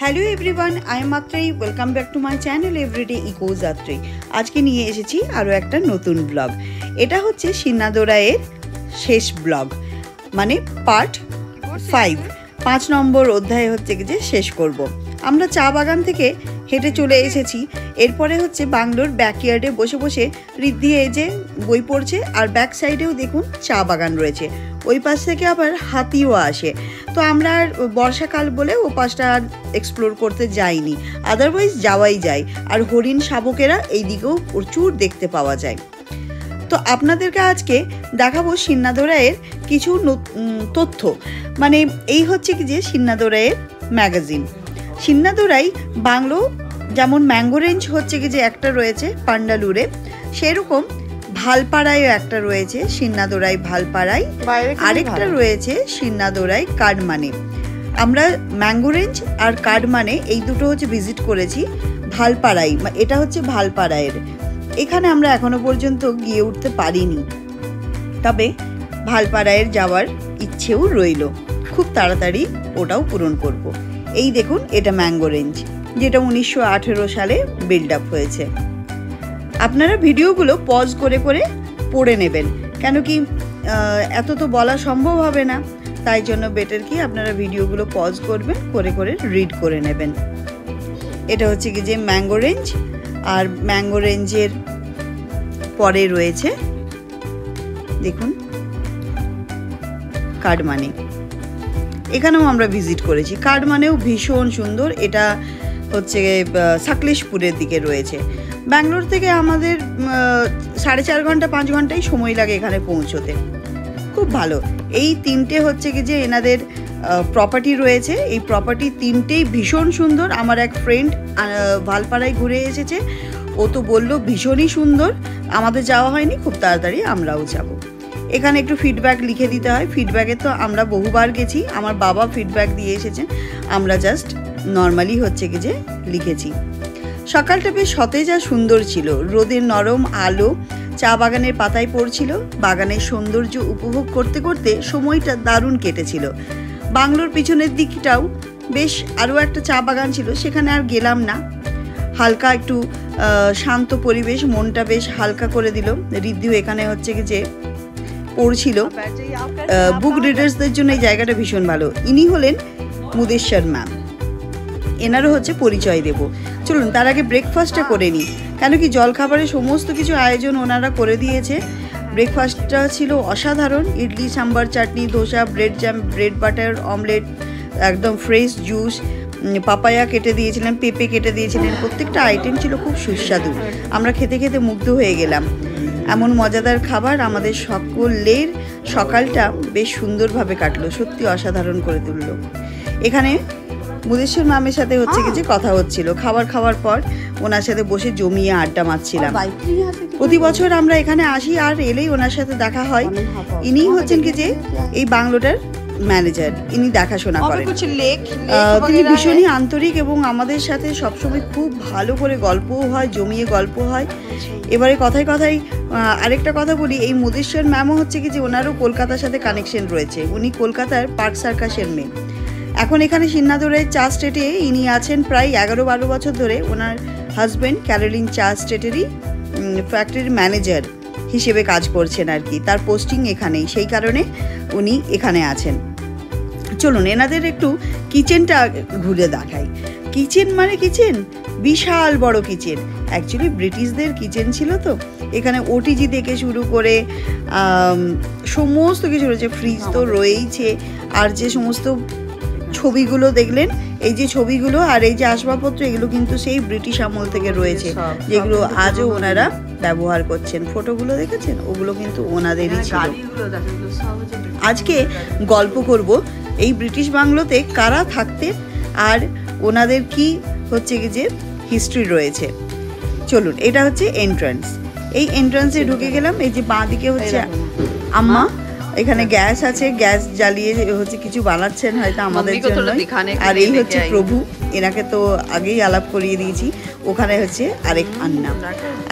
Hello everyone, I am Atreyi. Welcome back to my channel everyday echoes Atreyi. আজকে নিয়ে এসেছি আরও একটা নতুন ব্লগ। এটা হচ্ছে সিন্নাদোরাইয়ের শেষ ব্লগ, মানে পার্ট 5 নম্বর অধ্যায় হচ্ছে যে শেষ করব। আমরা চা বাগান থেকে হেঁটে চলে এসেছি। এরপরে হচ্ছে বাংলোর ব্যাকইয়ার্ডে বসে বসে ঋদ্ধি এই যে বই পড়ছে, আর ব্যাক সাইডেও দেখুন চা বাগান রয়েছে। ওই পাশ থেকে আবার হাতিও আসে। তো আমরা আর বর্ষাকাল বলে ও পাশটা আর এক্সপ্লোর করতে যাইনি, আদারওয়াইজ যাওয়াই যায়। আর হরিণ শাবকেরা এই দিকেও প্রচুর দেখতে পাওয়া যায়। তো আপনাদেরকে আজকে দেখাবো সিন্নাদোরাইয়ের কিছু তথ্য। মানে এই হচ্ছে কি যে সিন্নাদোরাইয়ের ম্যাগাজিন। সিন্নাদোরাই বাংলো যেমন ম্যাঙ্গো রেঞ্জ হচ্ছে কি যে একটা রয়েছে পান্ডালুরে, সেরকম ভালপাড়ায়ও একটা রয়েছে, সিন্নাদোরাই ভালপাড়ায়। আরেকটা রয়েছে সিন্নাদোরাই কাডমানে। আমরা ম্যাঙ্গো রেঞ্জ আর কাডমানে এই দুটো হচ্ছে ভিজিট করেছি। ভালপাড়াই এটা হচ্ছে ভালপাড়ায়ের। এখানে আমরা এখনো পর্যন্ত গিয়ে উঠতে পারিনি, তবে ভালপাড়ায়ের যাওয়ার ইচ্ছেও রইল। খুব তাড়াতাড়ি ওটাও পূরণ করব। এই দেখুন, এটা ম্যাঙ্গো রেঞ্জ, যেটা 1918 সালে বিল্ড আপ হয়েছে। আপনারা ভিডিওগুলো পজ করে করে পড়ে নেবেন, কেন কি এত তো বলা সম্ভব হবে না। তাই জন্য বেটার কি আপনারা ভিডিওগুলো পজ করবেন, করে করে রিড করে নেবেন। এটা হচ্ছে কি যে ম্যাঙ্গো রেঞ্জ, আর ম্যাঙ্গো রেঞ্জের পরে রয়েছে দেখুন কাডমানে। এখানেও আমরা ভিজিট করেছি। কাডমানেও ভীষণ সুন্দর। এটা হচ্ছে সাকলেশপুরের দিকে রয়েছে। ব্যাঙ্গালোর থেকে আমাদের 4.5 ঘন্টা 5 ঘন্টাই সময় লাগে এখানে পৌঁছতে। খুব ভালো। এই তিনটে হচ্ছে কি যে এনাদের প্রপার্টি রয়েছে। এই প্রপার্টি তিনটেই ভীষণ সুন্দর। আমার এক ফ্রেন্ড ভালপাড়ায় ঘুরে এসেছে, ও তো বললো ভীষণই সুন্দর। আমাদের যাওয়া হয়নি, খুব তাড়াতাড়ি আমরাও যাব। এখানে একটু ফিডব্যাক লিখে দিতে হয়। ফিডব্যাকে তো আমরা বহুবার গেছি, আমার বাবা ফিডব্যাক দিয়ে এসেছেন, আমরা জাস্ট নর্মালি হচ্ছে কি যে লিখেছি। সকালটা বেশ সতেজ আর সুন্দর ছিল। রোদের নরম আলো চা বাগানের পাতায় পড়ছিল। বাগানের সৌন্দর্য উপভোগ করতে করতে সময়টা দারুণ কেটেছিল। বাংলোর পিছনের দিকটাও বেশ আরও একটা চা বাগান ছিল, সেখানে আর গেলাম না। হালকা একটু শান্ত পরিবেশ, মনটা বেশ হালকা করে দিল। ঋদ্ধিও এখানে হচ্ছে কি যে পড়ছিল। বুক রিডার্সদের জন্য এই জায়গাটা ভীষণ ভালো। ইনি হলেন মুদেশ্বর ম্যাম, এনারও হচ্ছে পরিচয় দেব। চলুন তার আগে ব্রেকফাস্টটা করে নিই, কেন কি জলখাবারের সমস্ত কিছু আয়োজন ওনারা করে দিয়েছে। ব্রেকফাস্টটা ছিল অসাধারণ। Idli, sambar, chutney, dosa, bread jam, bread butter, omelette, একদম ফ্রেশ জুস, পাপায়া কেটে দিয়েছিলেন, পেঁপে কেটে দিয়েছিলেন। প্রত্যেকটা আইটেম ছিল খুব সুস্বাদু। আমরা খেতে খেতে মুগ্ধ হয়ে গেলাম। এমন মজাদার খাবার, আমাদের সকলের সকালটা বেশ সুন্দরভাবে কাটলো। সত্যি অসাধারণ করে তুললো। এখানে মুদেশ্বর ম্যামের সাথে হচ্ছে কি যে কথা হচ্ছিল। খাওয়ার পর ওনার সাথে বসে জমিয়ে আড্ডা মারছিলাম। প্রতি বছর আমরা এখানে আসি, আর এলেই ওনার সাথে দেখা হয়। ইনি হচ্ছেন কি যে এই বাংলোটার ম্যানেজার, ইনি দেখাশোনা করেন। তিনি ভীষণই আন্তরিক এবং আমাদের সাথে সবসময় খুব ভালো করে গল্পও হয়, জমিয়ে গল্প হয়। এবারে কথায় কথায় আরেকটা কথা বলি, এই মুদেশ্বর ম্যামও হচ্ছে কি যে ওনারও কলকাতার সাথে কানেকশন রয়েছে। উনি কলকাতার পার্ক সার্কাসের মেয়ে। এখন এখানে সিন্নাদোরাই চা স্টেটে ইনি আছেন প্রায় 11-12 বছর ধরে। ওনার হাজব্যান্ড ক্যারোলিন চা স্টেটেরই ফ্যাক্টরির ম্যানেজার হিসেবে কাজ করছেন আর কি। তার পোস্টিং এখানেই, সেই কারণে উনি এখানে আছেন। চলুন এনাদের একটু কিচেনটা ঘুরে দেখাই। কিচেন মানে কিচেন, বিশাল বড় কিচেন। অ্যাকচুয়ালি ব্রিটিশদের কিচেন ছিল তো। এখানে ওটিজি থেকে শুরু করে সমস্ত কিছু রয়েছে। ফ্রিজ তো রয়েইছে, আর যে সমস্ত ছবিগুলো দেখলেন, এই যে ছবিগুলো আর এই যে আসবাবপত্র, এগুলো কিন্তু সেই ব্রিটিশ আমল থেকে রয়েছে, যেগুলো আজও ওনারা ব্যবহার করছেন। ফটোগুলো দেখেছেন, ওগুলো কিন্তু ওনাদেরই ছিল। আজকে গল্প করব এই ব্রিটিশ বাংলোতে কারা থাকতেন আর ওনাদের কি হচ্ছে কি যে হিস্ট্রি রয়েছে। চলুন, এটা হচ্ছে এন্ট্রান্স। এই এন্ট্রান্সে ঢুকে গেলাম। এই যে বাঁ দিকে হচ্ছে আম্মা, এখানে গ্যাস আছে, গ্যাস জ্বালিয়ে হচ্ছে কিছু বানাচ্ছেন হয়তো আমাদের জন্য। আর এই হচ্ছে প্রভু, এনাকে তো আগেই আলাপ করিয়ে দিয়েছি। ওখানে হচ্ছে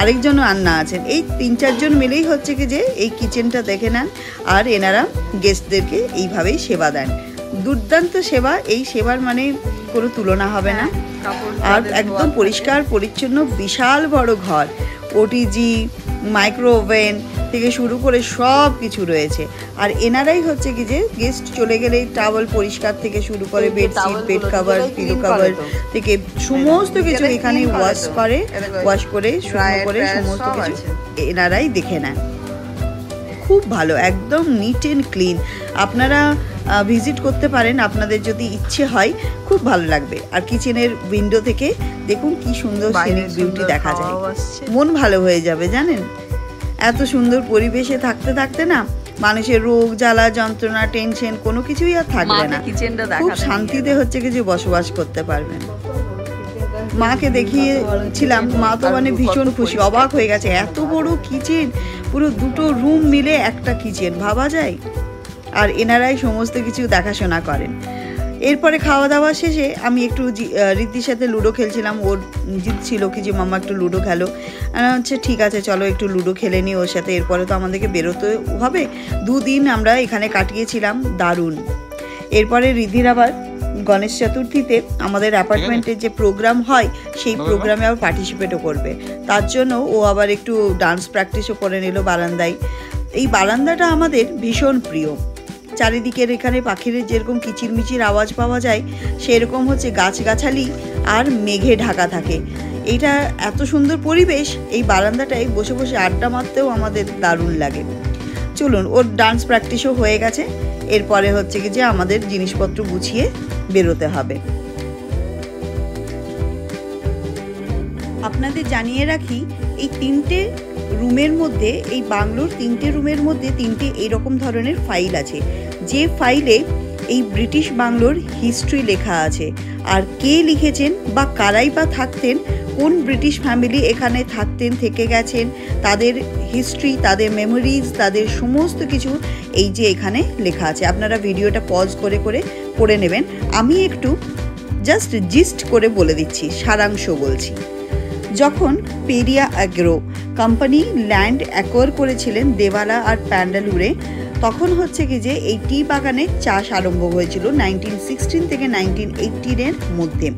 আরেকজনও আন্না আছেন। এই 3-4 জন মিলেই হচ্ছে কি যে এই কিচেনটা দেখে নেন, আর এনারা গেস্টদেরকে এইভাবেই সেবা দেন। দুর্দান্ত সেবা, এই সেবার মানে কোনো তুলনা হবে না। আর একদম পরিষ্কার পরিচ্ছন্ন, বিশাল বড় ঘর, ওটিজি, মাইক্রো ওভেন থেকে শুরু করে সব কিছু রয়েছে। আর এনারাই হচ্ছে কি যে গেস্ট চলে গেলে টাওয়েল পরিষ্কার থেকে শুরু করে bedsheet, bed cover, pillow cover থেকে সমস্ত কিছু এখানে ওয়াশ করে শুকনো করে সমস্ত কিছু এনারাই দেখে নেয়। খুব ভালো, একদম নিট অ্যান্ড ক্লিন। আপনারা ভিজিট করতে পারেন, আপনাদের যদি ইচ্ছে হয়, খুব ভালো লাগবে। আর কিচেনের উইন্ডো থেকে দেখুন কি সুন্দর সিনিক বিউটি দেখা যায়, মন ভালো হয়ে যাবে জানেন। এত সুন্দর পরিবেশে থাকতে থাকতে না মানুষের রোগ জ্বালা যন্ত্রণা টেনশন কোনো কিছুই আর থাকবে না, খুব শান্তিতে হচ্ছে কি যে বসবাস করতে পারবেন। মাকে দেখিয়েছিলাম, মা তো মানে ভীষণ খুশি, অবাক হয়ে গেছে, এত বড় কিচেন, পুরো 2টো রুম মিলে একটা কিচেন, ভাবা যায়। আর এনারাই সমস্ত কিছু দেখাশোনা করেন। এরপরে খাওয়া দাওয়া শেষে আমি একটু রিদ্ধির সাথে লুডো খেলছিলাম, ওর জিদ ছিল কি যে মাম্মা একটু লুডো খেলো। হচ্ছে ঠিক আছে চলো একটু লুডো খেলে নিই ওর সাথে, এরপরে তো আমাদেরকে বেরোতে হবে। 2 দিন আমরা এখানে কাটিয়েছিলাম, দারুণ। এরপরে রিদ্ধির আবার গণেশ চতুর্থীতে আমাদের অ্যাপার্টমেন্টে যে প্রোগ্রাম হয় সেই প্রোগ্রামে আবার পার্টিসিপেটও করবে, তার জন্য ও আবার একটু ডান্স প্র্যাকটিসও করে নিল বারান্দায়। এই বারান্দাটা আমাদের ভীষণ প্রিয়, চারিদিকের এখানে পাখির যেরকম কিচিরমিচির আওয়াজ পাওয়া যায়, সেরকম হচ্ছে গাছগাছালি আর মেঘে ঢাকা থাকে। এইটা এত সুন্দর পরিবেশ, এই বারান্দাটায় বসে বসে আড্ডা মারতেও আমাদের দারুণ লাগে। চলুন, ওর ডান্স প্র্যাকটিসও হয়ে গেছে, এরপরে হচ্ছে কি যে আমাদের জিনিসপত্র গুছিয়ে বেরোতে হবে। আপনাদের জানিয়ে রাখি, এই 3টে রুমের মধ্যে, এই বাংলোর 3টে রুমের মধ্যে 3টে এইরকম ধরনের ফাইল আছে, যে ফাইলে এই ব্রিটিশ বাংলোর হিস্ট্রি লেখা আছে। আর কে লিখেছেন বা কারাই বা থাকতেন, কোন ব্রিটিশ ফ্যামিলি এখানে থাকতেন, থেকে গেছেন, তাদের হিস্ট্রি, তাদের মেমোরিজ, তাদের সমস্ত কিছু এই যে এখানে লেখা আছে। আপনারা ভিডিওটা পজ করে করে পড়ে নেবেন, আমি একটু জাস্ট জিস্ট করে বলে দিচ্ছি, সারাংশ বলছি। যখন Periya agro company land acquire করেছিলেন দেওয়ালা আর প্যান্ডালুরে, তখন হচ্ছে কি যে এই টি বাগানের চাষ আরম্ভ হয়েছিল 1916 থেকে 1918 এর মধ্যে।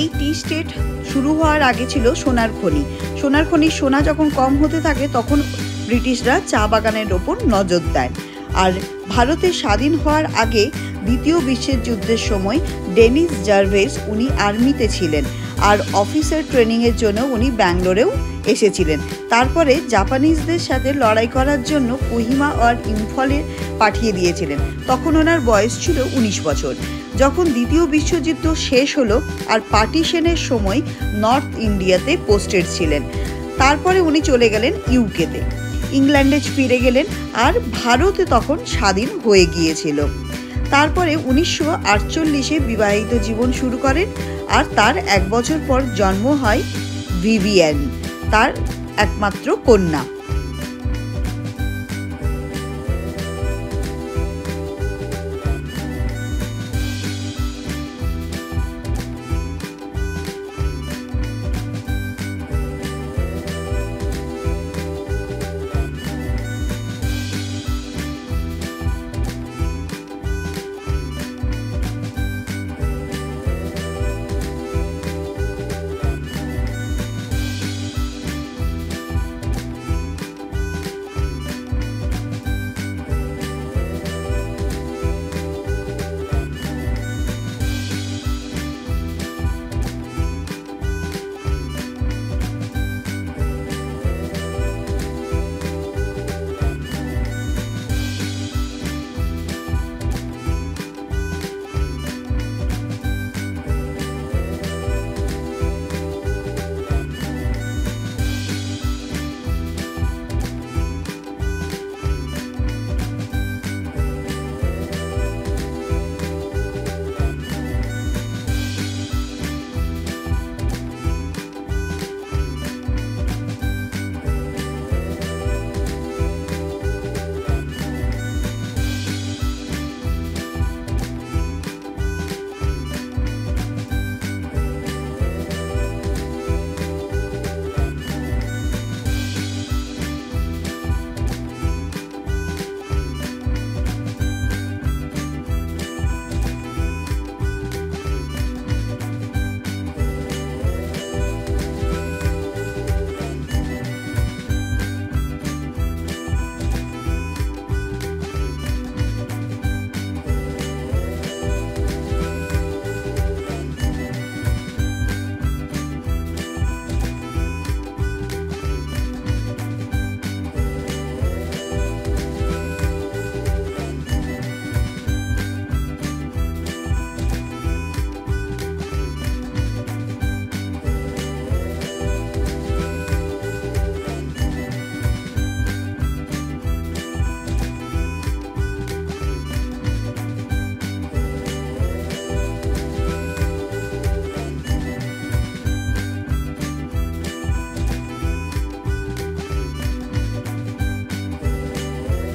এই টি স্টেট শুরু হওয়ার আগে ছিল সোনার খনি। সোনার খনির সোনা যখন কম হতে থাকে তখন ব্রিটিশরা চা বাগানের ওপর নজর দেন। আর ভারতের স্বাধীন হওয়ার আগে দ্বিতীয় বিশ্বের যুদ্ধের সময় ডেনিস জার্ভেস উনি আর্মিতে ছিলেন, আর অফিসার ট্রেনিংয়ের জন্য উনি ব্যাঙ্গালোরেও এসেছিলেন। তারপরে জাপানিজদের সাথে লড়াই করার জন্য কোহিমা আর ইম্ফলে পাঠিয়ে দিয়েছিলেন। তখন ওনার বয়স ছিল 19 বছর। যখন দ্বিতীয় বিশ্বযুদ্ধ শেষ হলো আর পার্টিশনের সময় নর্থ ইন্ডিয়াতে পোস্টেড ছিলেন। তারপরে উনি চলে গেলেন ইউকেতে, ইংল্যান্ডে ফিরে গেলেন, আর ভারতে তখন স্বাধীন হয়ে গিয়েছিল। তারপরে 1948-এ বিবাহিত জীবন শুরু করেন, আর তার 1 বছর পর জন্ম হয় ভিভিয়ান, তার একমাত্র কন্যা।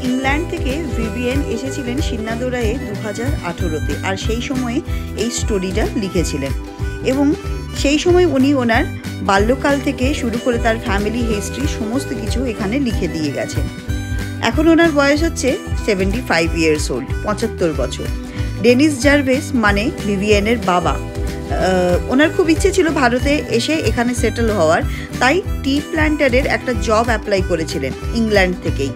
ইংল্যান্ড থেকে ভিভিয়ান এসেছিলেন সিন্নাদোরায়ে 2018-তে, আর সেই সময়ে এই স্টোরিটা লিখেছিলেন। এবং সেই সময় উনি ওনার বাল্যকাল থেকে শুরু করে তার ফ্যামিলি হিস্ট্রি সমস্ত কিছু এখানে লিখে দিয়ে গেছেন। এখন ওনার বয়স হচ্ছে 75 ইয়ার্স ওল্ড, 75 বছর। ডেনিস জার্ভেস মানে ভিভিয়ানের বাবা, ওনার খুব ইচ্ছে ছিল ভারতে এসে এখানে সেটেল হওয়ার, তাই টি প্ল্যান্টারের একটা জব অ্যাপ্লাই করেছিলেন ইংল্যান্ড থেকেই।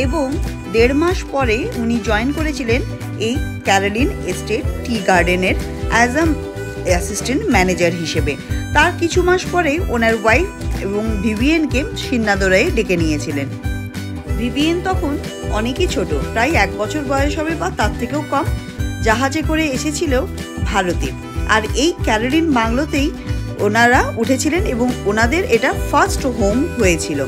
এবং 1.5 মাস পরে উনি জয়েন করেছিলেন এই ক্যারোলিন এস্টেট টি গার্ডেনের অ্যাজ আ অ্যাসিস্ট্যান্ট ম্যানেজার হিসেবে। তার কিছু মাস পরে ওনার ওয়াইফ এবং ভিভিয়েনকে সিন্নাদোরায় ডেকে নিয়েছিলেন। ভিভিয়েন তখন অনেকই ছোট, প্রায় 1 বছর বয়স হবে বা তার থেকেও কম। জাহাজে করে এসেছিল ভারতে, আর এই ক্যারোলিন বাংলোতেই ওনারা উঠেছিলেন এবং ওনাদের এটা ফার্স্ট হোম হয়েছিল।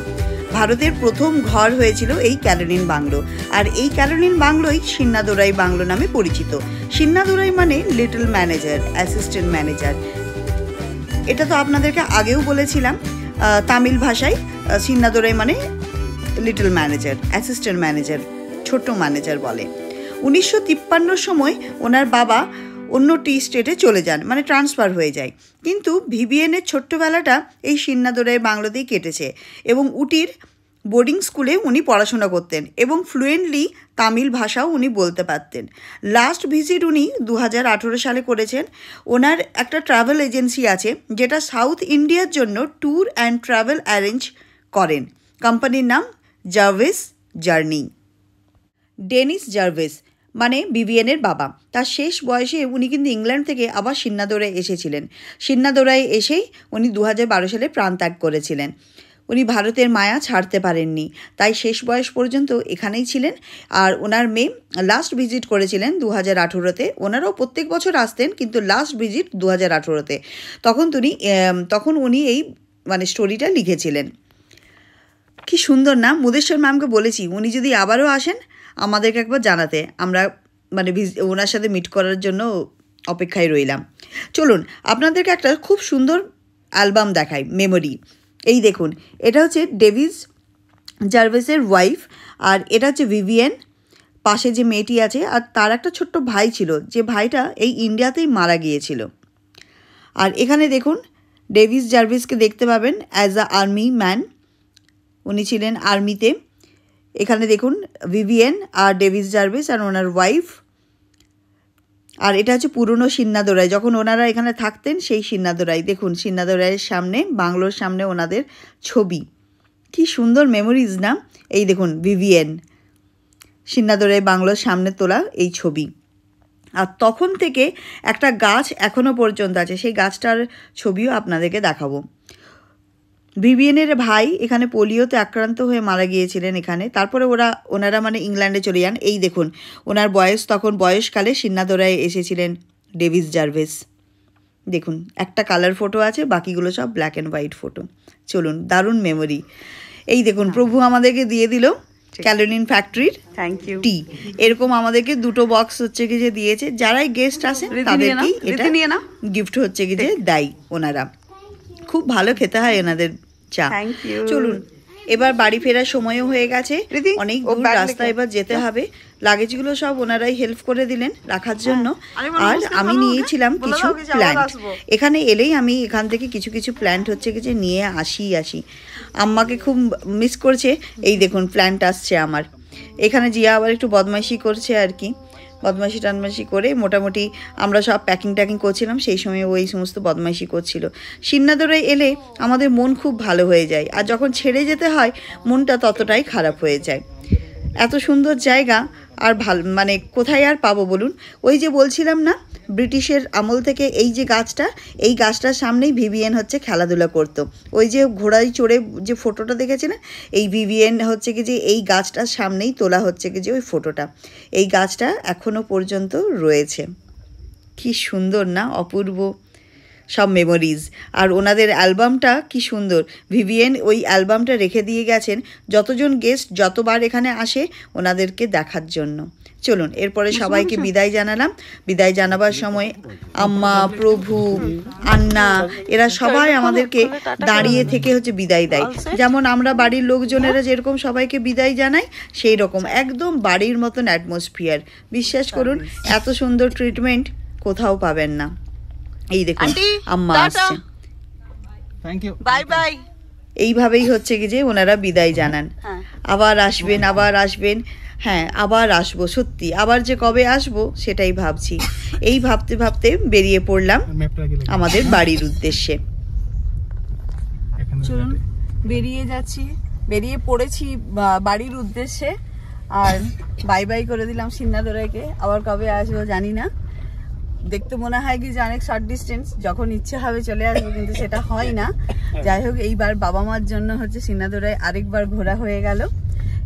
ভারতের প্রথম ঘর হয়েছিল এই ক্যারোলিন বাংলো, আর এই ক্যারোলিন বাংলোই সিন্নাদোরাই বাংলো নামে পরিচিত। সিন্নাদোরাই মানে লিটল ম্যানেজার, অ্যাসিস্ট্যান্ট ম্যানেজার। এটা তো আপনাদেরকে আগেও বলেছিলাম, তামিল ভাষায় সিন্নাদোরাই মানে লিটল ম্যানেজার, অ্যাসিস্ট্যান্ট ম্যানেজার, ছোট ম্যানেজার বলে। 1953 সময় ওনার বাবা অন্য টি স্টেটে চলে যান, মানে ট্রান্সফার হয়ে যায়। কিন্তু ভিভিয়েনের ছোট্টবেলাটা এই সিন্নাদোরাই বাংলোতেই কেটেছে এবং উটির বোর্ডিং স্কুলে উনি পড়াশোনা করতেন এবং ফ্লুয়েন্টলি তামিল ভাষাও উনি বলতে পারতেন। লাস্ট ভিজিট উনি 2018 সালে করেছেন। ওনার একটা ট্রাভেল এজেন্সি আছে যেটা সাউথ ইন্ডিয়ার জন্য ট্যুর অ্যান্ড ট্রাভেল অ্যারেঞ্জ করেন। কোম্পানির নাম জার্ভিস জার্নি। ডেনিস জার্ভিস মানে ভিভিয়েনের বাবা, তার শেষ বয়সে উনি কিন্তু ইংল্যান্ড থেকে আবার সিন্নাদোরায় এসেছিলেন। সিন্নাদোরায় এসেই উনি 2012 সালে প্রাণত্যাগ করেছিলেন। উনি ভারতের মায়া ছাড়তে পারেননি, তাই শেষ বয়স পর্যন্ত এখানেই ছিলেন। আর ওনার মেয়ে লাস্ট ভিজিট করেছিলেন 2018-তে। ওনারাও প্রত্যেক বছর আসতেন, কিন্তু লাস্ট ভিজিট 2018-তে। তখন উনি এই মানে স্টোরিটা লিখেছিলেন। কি সুন্দর না? মুদেশ্বর ম্যামকে বলেছি উনি যদি আবারও আসেন আমাদেরকে একবার জানাতে, আমরা মানে ওনার সাথে মিট করার জন্য অপেক্ষায় রইলাম। চলুন আপনাদেরকে একটা খুব সুন্দর অ্যালবাম দেখাই, মেমোরি। এই দেখুন, এটা হচ্ছে ডেভিস জার্ভিসের ওয়াইফ, আর এটা হচ্ছে ভিভিয়েন। পাশে যে মেয়েটি আছে, আর তার একটা ছোট্ট ভাই ছিল, যে ভাইটা এই ইন্ডিয়াতেই মারা গিয়েছিল। আর এখানে দেখুন ডেভিস জার্ভিসকে দেখতে পাবেন অ্যাজ আ আর্মি ম্যান, উনি ছিলেন আর্মিতে। এখানে দেখুন ভিভিয়েন আর ডেভিস জার্ভিস আর ওনার ওয়াইফ। আর এটা হচ্ছে পুরনো সিন্নাদোরাই, যখন ওনারা এখানে থাকতেন সেই সিন্নাদোরাই। দেখুন সিন্নাদোরাইয়ের সামনে, বাংলোর সামনে ওনাদের ছবি। কি সুন্দর মেমোরিজ না? এই দেখুন ভিভিয়েন, সিন্নাদোরাই বাংলোর সামনে তোলা এই ছবি। আর তখন থেকে একটা গাছ এখনও পর্যন্ত আছে, সেই গাছটার ছবিও আপনাদেরকে দেখাবো। ভিভিয়েনের ভাই এখানে পোলিওতে আক্রান্ত হয়ে মারা গিয়েছিলেন এখানে। তারপরে ওনারা মানে ইংল্যান্ডে চলে যান। এই দেখুন ওনার বয়স, তখন বয়সকালে সিন্নাদোরায় এসেছিলেন ডেভিস জার্ভিস। দেখুন একটা কালার ফটো আছে, বাকিগুলো সব ব্ল্যাক অ্যান্ড হোয়াইট ফটো। চলুন, দারুণ মেমোরি। এই দেখুন প্রভু আমাদেরকে দিয়ে দিল ক্যালোলিন ফ্যাক্টরির থ্যাংক ইউ টি। এরকম আমাদেরকে 2টো বক্স হচ্ছে কি যে দিয়েছে, যারাই গেস্ট আসেন তাদেরকেই এটা গিফট হচ্ছে কি যে দেয় ওনারা। খুব ভালো খেতে হয় ওনাদের চা। চলুন এবার বাড়ি ফেরার সময়ও হয়ে গেছে, অনেক দূর রাস্তা এবার যেতে হবে। লাগেজগুলো সব ওনারাই হেল্প করে দিলেন রাখার জন্য। আর আমি নিয়েছিলাম কিছু প্ল্যান্ট। এখানে এলেই আমি এখান থেকে কিছু কিছু প্ল্যান্ট হচ্ছে কি যে নিয়ে আসি। আম্মাকে খুব মিস করছে। এই দেখুন প্ল্যান্ট আসছে আমার এখানে। জিয়া আবার একটু বদমাইশি করছে আর কি, বদমাইশি টানমাইশি করে মোটামুটি আমরা সব প্যাকিং ট্যাকিং করছিলাম, সেই সময় ওই সমস্ত বদমাইশি করছিল। সিন্নাদোরায় এলে আমাদের মন খুব ভালো হয়ে যায়, আর যখন ছেড়ে যেতে হয় মনটা ততটাই খারাপ হয়ে যায়। এত সুন্দর জায়গা আর মানে কোথায় আর পাবো বলুন? ওই যে বলছিলাম না, ব্রিটিশের আমল থেকে এই যে গাছটা, এই গাছটার সামনেই ভিভিয়েন হচ্ছে খেলাধুলা করতো। ওই যে ঘোড়ায় চড়ে যে ফটোটা দেখেছিলেন, এই ভিভিয়েন হচ্ছে কি যে এই গাছটার সামনেই তোলা হচ্ছে কি যে ওই ফটোটা। এই গাছটা এখনও পর্যন্ত রয়েছে। কি সুন্দর না? অপূর্ব সব মেমোরিজ। আর ওনাদের অ্যালবামটা কি সুন্দর, ভিভিয়েন ওই অ্যালবামটা রেখে দিয়ে গেছেন যতজন গেস্ট যতবার এখানে আসে ওনাদেরকে দেখার জন্য। চলুন এরপরে সবাইকে বিদায় জানালাম। বিদায় জানাবার সময় আম্মা, প্রভু, আন্না এরা সবাই আমাদেরকে দাঁড়িয়ে থেকে হচ্ছে বিদায় দেয়। যেমন আমরা বাড়ির লোকজনেরা যেরকম সবাইকে বিদায় জানাই, সেই রকম একদম বাড়ির মতন অ্যাটমসফিয়ার। বিশ্বাস করুন এত সুন্দর ট্রিটমেন্ট কোথাও পাবেন না। এই দেখুন আম্মা আসছে, থ্যাংক ইউ, বাই বাই। এইভাবেই হচ্ছে কি যে ওনারা বিদায় জানান। আবার আসবেন, আবার আসবেন। হ্যাঁ আবার আসবো, সত্যি আবার যে কবে আসবো সেটাই ভাবছি। এই ভাবতে ভাবতে বেরিয়ে পড়লাম আমাদের বাড়ির উদ্দেশ্যে। চলুন বেরিয়ে পড়েছি বাড়ির উদ্দেশ্যে। আর বাই বাই করে দিলাম সিন্নাদোরাইকে। আবার কবে আসবো জানি না, দেখতে মনে হয় কি যে অনেক শর্ট ডিস্টেন্স, যখন ইচ্ছে হবে চলে আসবো, কিন্তু সেটা হয় না। যাই হোক, এইবার বাবা মার জন্য হচ্ছে সিন্নাদোরাই আরেকবার ঘোরা হয়ে গেল,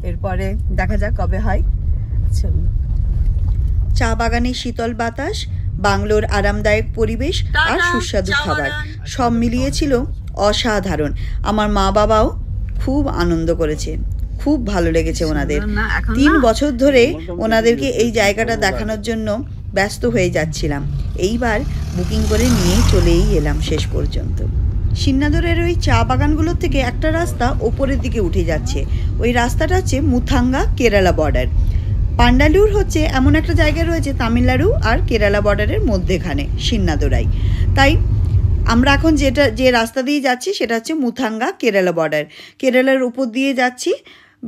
এরপরে দেখা যাক কবে হয়। চলুন। চা বাগানের শীতল বাতাস, বাংলোর আরামদায়ক পরিবেশ আর সুস্বাদু খাবার সব মিলিয়েছিল অসাধারণ। আমার মা বাবাও খুব আনন্দ করেছে, খুব ভালো লেগেছে ওনাদের। 3 বছর ধরে ওনাদেরকে এই জায়গাটা দেখানোর জন্য ব্যস্ত হয়ে যাচ্ছিলাম, এইবার বুকিং করে নিয়ে চলেই এলাম শেষ পর্যন্ত। সিন্নাদোরের ওই চা বাগানগুলোর থেকে একটা রাস্তা ওপরের দিকে উঠে যাচ্ছে, ওই রাস্তাটা হচ্ছে মুথাঙ্গা কেরালা বর্ডার। পান্ডালুর হচ্ছে এমন একটা জায়গা রয়েছে তামিলনাড়ু আর কেরালা বর্ডারের মধ্যেখানে সিন্নাদোরাই। তাই আমরা এখন যে রাস্তা দিয়ে যাচ্ছি সেটা হচ্ছে মুথাঙ্গা কেরালা বর্ডার। কেরালার উপর দিয়ে যাচ্ছি,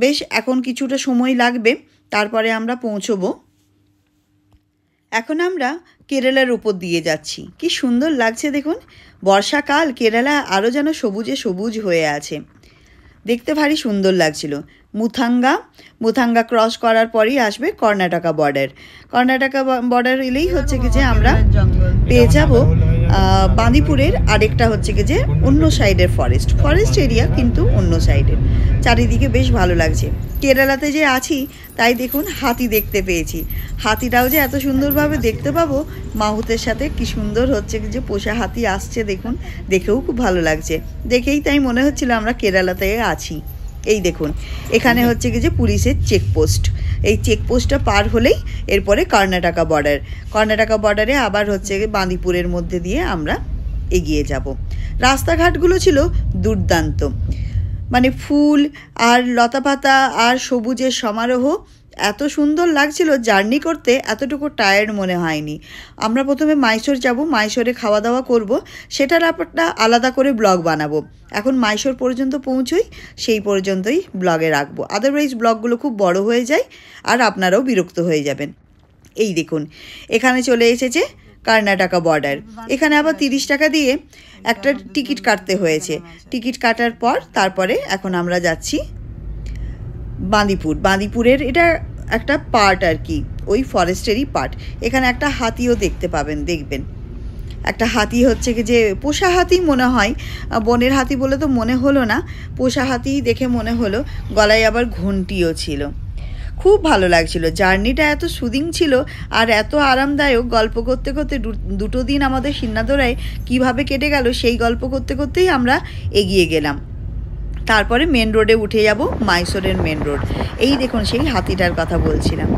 বেশ এখন কিছুটা সময় লাগবে, তারপরে আমরা পৌঁছবো। এখন আমরা কেরালার উপর দিয়ে যাচ্ছি, কি সুন্দর লাগছে দেখুন। বর্ষাকাল, কেরালা আরও যেন সবুজে সবুজ হয়ে আছে, দেখতে ভারী সুন্দর লাগছিল। মুথাঙ্গা ক্রস করার পরেই আসবে কর্ণাটকা বর্ডার। কর্ণাটকা বর্ডার এলেই হচ্ছে কি যে আমরা পেয়ে যাব বাঁদিপুরের আরেকটা হচ্ছে কি যে অন্য সাইডের ফরেস্ট এরিয়া, কিন্তু অন্য সাইডের। চারিদিকে বেশ ভালো লাগছে। কেরালাতে যে আছি তাই দেখুন হাতি দেখতে পেয়েছি, হাতিটাও যে এত সুন্দরভাবে দেখতে পাবো মাহুতের সাথে, কি সুন্দর হচ্ছে যে পোষা হাতি আসছে দেখুন, দেখেও খুব ভালো লাগছে। দেখেই তাই মনে হচ্ছিল আমরা কেরালাতে আছি। এই দেখুন, এখানে হচ্ছে কি যে পুলিশের চেকপোস্ট, এই চেকপোস্টটা পার হলেই এরপরে কর্ণাটকা বর্ডারে আবার হচ্ছে বাঁদিপুরের মধ্যে দিয়ে আমরা এগিয়ে যাব। রাস্তাঘাটগুলো ছিল দুর্দান্ত, মানে ফুল আর লতাপাতা আর সবুজের সমারোহ, এত সুন্দর লাগছিল। জার্নি করতে এতটুকু টায়ার্ড মনে হয়নি। আমরা প্রথমে মাইসোর যাব, মাইসোরে খাওয়া দাওয়া করব, সেটার একটা আলাদা করে ব্লগ বানাবো। এখন মাইসোর পর্যন্ত পৌঁছই, সেই পর্যন্তই ব্লগে রাখবো, আদারওয়াইজ ব্লগগুলো খুব বড় হয়ে যায় আর আপনারাও বিরক্ত হয়ে যাবেন। এই দেখুন, এখানে চলে এসেছে কর্ণাটকা বর্ডার। এখানে আবার 30 টাকা দিয়ে একটা টিকিট কাটতে হয়েছে। টিকিট কাটার পর তারপরে এখন আমরা যাচ্ছি বাঁদিপুরের এটা একটা পার্ট আর কি, ওই ফরেস্টেরই পার্ট। এখানে একটা হাতিও দেখবেন। একটা হাতি হচ্ছে কি যে পোষা হাতি মনে হয়, বনের হাতি বলে তো মনে হলো না, পোষা হাতি দেখে মনে হলো। গলায় আবার ঘন্টিও ছিল। খুব ভালো লাগছিল, জার্নিটা এত সুদিং ছিল আর এত আরামদায়ক। গল্প করতে করতে 2 দিন আমাদের সিন্নাদোরায় কিভাবে কেটে গেল সেই গল্প করতে করতেই আমরা এগিয়ে গেলাম। তারপরে মেন রোডে উঠে যাব, মাইসোরের মেন রোড। এই দেখুন সেই হাতিটার কথা বলছিলাম।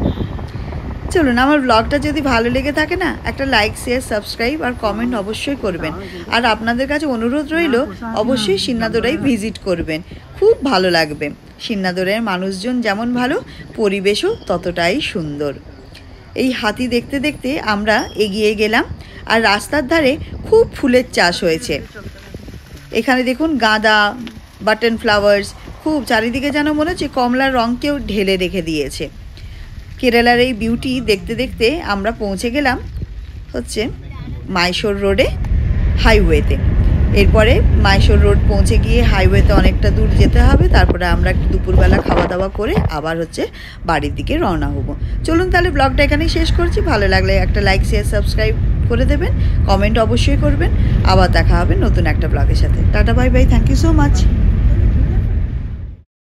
চলুন, আমার ব্লগটা যদি ভালো লেগে থাকে না, একটা লাইক, শেয়ার, সাবস্ক্রাইব আর কমেন্ট অবশ্যই করবেন। আর আপনাদের কাছে অনুরোধ রইল অবশ্যই সিন্নাদোরাই ভিজিট করবেন, খুব ভালো লাগবে। সিন্নাদোরাইয়ের মানুষজন যেমন ভালো, পরিবেশও ততটাই সুন্দর। এই হাতি দেখতে দেখতে আমরা এগিয়ে গেলাম। আর রাস্তার ধারে খুব ফুলের চাষ হয়েছে। এখানে দেখুন গাঁদা, বাটন ফ্লাওয়ার্স, খুব চারিদিকে যেন মনে হচ্ছে কমলার রঙকেও ঢেলে রেখে দিয়েছে। কেরালার এই বিউটি দেখতে দেখতে আমরা পৌঁছে গেলাম হচ্ছে মাইসোর রোডে, হাইওয়েতে। এরপরে মাইসোর রোড পৌঁছে গিয়ে হাইওয়েতে অনেকটা দূর যেতে হবে, তারপরে আমরা দুপুরবেলা খাওয়া দাওয়া করে আবার হচ্ছে বাড়ির দিকে রওনা হব। চলুন তাহলে ব্লগটা এখানেই শেষ করছি। ভালো লাগলে একটা লাইক, শেয়ার, সাবস্ক্রাইব করে দেবেন, কমেন্ট অবশ্যই করবেন। আবার দেখা হবে নতুন একটা ব্লগের সাথে। Ta ta, bye bye, thank you so much.